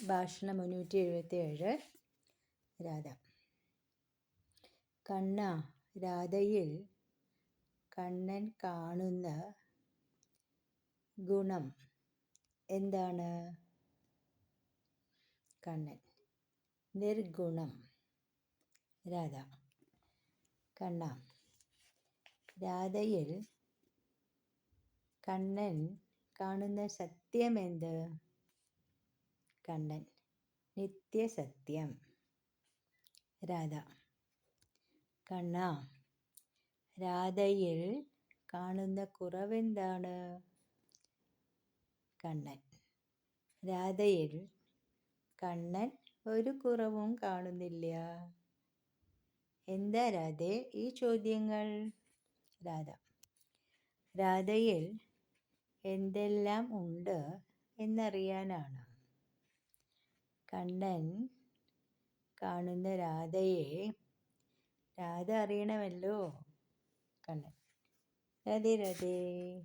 ഭാഷണം 377. രാധ. കണ്ണ, രാധയിൽ കണ്ണൻ കാണുന്ന ഗുണം എന്താണ്? കണ്ണൻ നിർഗുണം. രാധ. കണ്ണ, രാധയിൽ കണ്ണൻ കാണുന്ന സത്യമെന്ത്? കണ്ണൻ നിത്യസത്യം. രാധ. കണ്ണ, രാധയിൽ കാണുന്ന കുറവെന്താണ്? കണ്ണൻ രാധയിൽ കണ്ണൻ ഒരു കുറവും കാണുന്നില്ല. എന്താ രാധേ ഈ ചോദ്യങ്ങൾ? രാധ. രാധയിൽ എന്തെല്ലാം ഉണ്ട് എന്നറിയാനാണ്. കണ്ണൻ കാണുന്ന രാധയെ രാധ അറിയണമല്ലോ. കണ്ണൻ. രാധേ രാധേ.